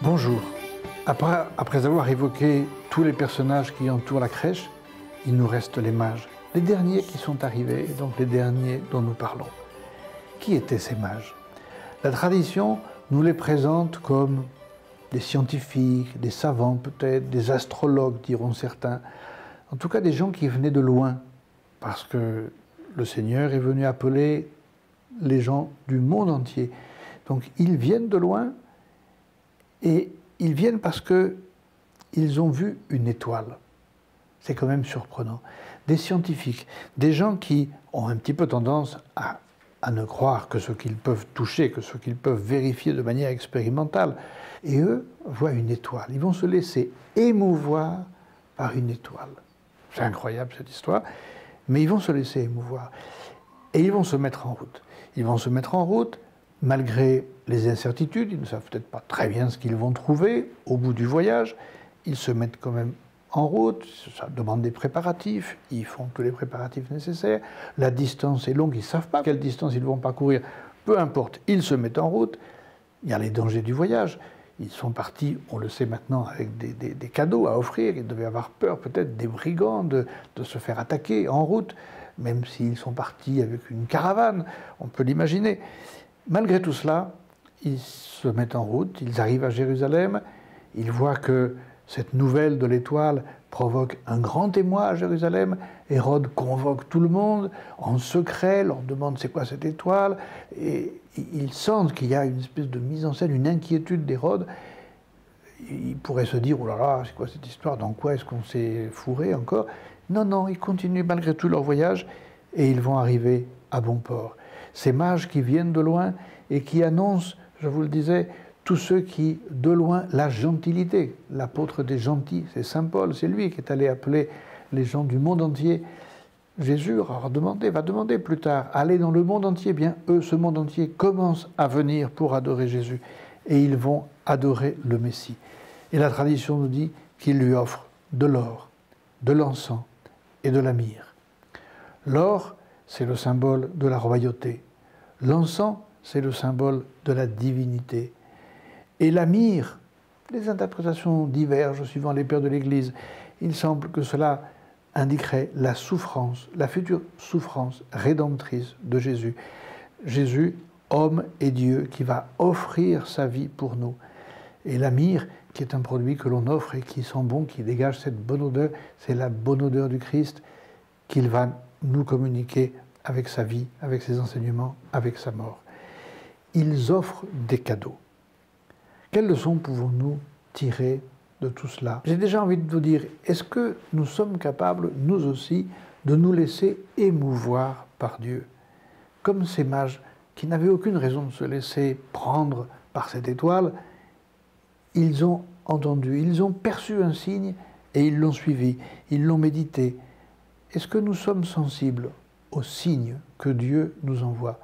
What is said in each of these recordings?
Bonjour. Après avoir évoqué tous les personnages qui entourent la crèche, il nous reste les mages, les derniers qui sont arrivés, et donc les derniers dont nous parlons. Qui étaient ces mages? La tradition nous les présente comme des scientifiques, des savants peut-être, des astrologues diront certains, en tout cas des gens qui venaient de loin, parce que le Seigneur est venu appeler les gens du monde entier. Donc ils viennent de loin, et ils viennent parce qu'ils ont vu une étoile. C'est quand même surprenant. Des scientifiques, des gens qui ont un petit peu tendance à ne croire que ce qu'ils peuvent toucher, que ce qu'ils peuvent vérifier de manière expérimentale. Et eux voient une étoile. Ils vont se laisser émouvoir par une étoile. C'est incroyable cette histoire, mais ils vont se laisser émouvoir. Et ils vont se mettre en route. Ils vont se mettre en route malgré les incertitudes. Ils ne savent peut-être pas très bien ce qu'ils vont trouver au bout du voyage. Ils se mettent quand même en route, ça demande des préparatifs, ils font tous les préparatifs nécessaires, la distance est longue, ils ne savent pas quelle distance ils vont parcourir, peu importe, ils se mettent en route, il y a les dangers du voyage, ils sont partis, on le sait maintenant, avec des cadeaux à offrir, ils devaient avoir peur peut-être des brigands, de se faire attaquer en route, même s'ils sont partis avec une caravane, on peut l'imaginer. Malgré tout cela, ils se mettent en route, ils arrivent à Jérusalem, ils voient que cette nouvelle de l'étoile provoque un grand émoi à Jérusalem. Hérode convoque tout le monde en secret, leur demande c'est quoi cette étoile, et ils sentent qu'il y a une espèce de mise en scène, une inquiétude d'Hérode. Il pourrait se dire, oh là là, c'est quoi cette histoire, dans quoi est-ce qu'on s'est fourré encore? Non, non, ils continuent malgré tout leur voyage, et ils vont arriver à bon port. Ces mages qui viennent de loin et qui annoncent, je vous le disais, tous ceux qui, de loin, la gentilité, l'apôtre des gentils, c'est Saint Paul, c'est lui qui est allé appeler les gens du monde entier. Jésus va demander plus tard, aller dans le monde entier, eh bien eux, ce monde entier, commence à venir pour adorer Jésus, et ils vont adorer le Messie. Et la tradition nous dit qu'il lui offre de l'or, de l'encens et de la myrrhe. L'or, c'est le symbole de la royauté. L'encens, c'est le symbole de la divinité. Et la myrrhe, les interprétations divergent suivant les pères de l'Église. Il semble que cela indiquerait la souffrance, la future souffrance rédemptrice de Jésus. Jésus, homme et Dieu, qui va offrir sa vie pour nous. Et la myrrhe, qui est un produit que l'on offre et qui sent bon, qui dégage cette bonne odeur, c'est la bonne odeur du Christ qu'il va nous communiquer avec sa vie, avec ses enseignements, avec sa mort. Ils offrent des cadeaux. Quelles leçons pouvons-nous tirer de tout cela? J'ai déjà envie de vous dire, est-ce que nous sommes capables, nous aussi, de nous laisser émouvoir par Dieu? Comme ces mages qui n'avaient aucune raison de se laisser prendre par cette étoile, ils ont entendu, ils ont perçu un signe et ils l'ont suivi, ils l'ont médité. Est-ce que nous sommes sensibles aux signes que Dieu nous envoie?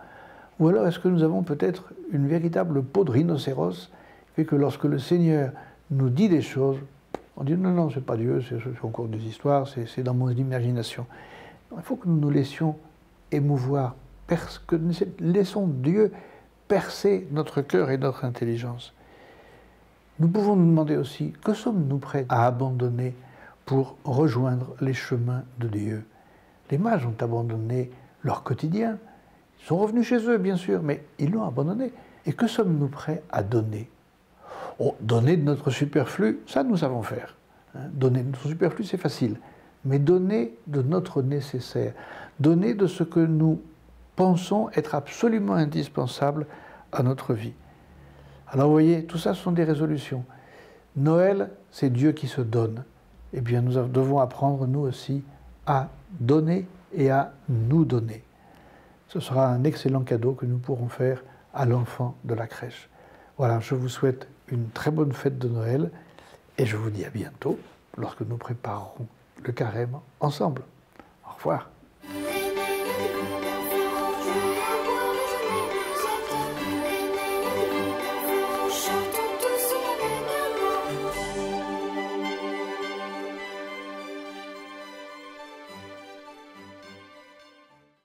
Ou alors est-ce que nous avons peut-être une véritable peau de rhinocéros, fait que lorsque le Seigneur nous dit des choses, on dit non, non, c'est pas Dieu, c'est encore des histoires, c'est dans mon imagination. Il faut que nous nous laissions émouvoir, que nous laissons Dieu percer notre cœur et notre intelligence. Nous pouvons nous demander aussi, que sommes-nous prêts à abandonner pour rejoindre les chemins de Dieu? Les mages ont abandonné leur quotidien, ils sont revenus chez eux, bien sûr, mais ils l'ont abandonné. Et que sommes-nous prêts à donner? Oh, donner de notre superflu, ça nous savons faire. Donner de notre superflu, c'est facile. Mais donner de notre nécessaire, donner de ce que nous pensons être absolument indispensable à notre vie. Alors vous voyez, tout ça, ce sont des résolutions. Noël, c'est Dieu qui se donne. Eh bien, nous devons apprendre, nous aussi, à donner et à nous donner. Ce sera un excellent cadeau que nous pourrons faire à l'enfant de la crèche. Voilà, je vous souhaite une très bonne fête de Noël et je vous dis à bientôt lorsque nous préparerons le carême ensemble. Au revoir.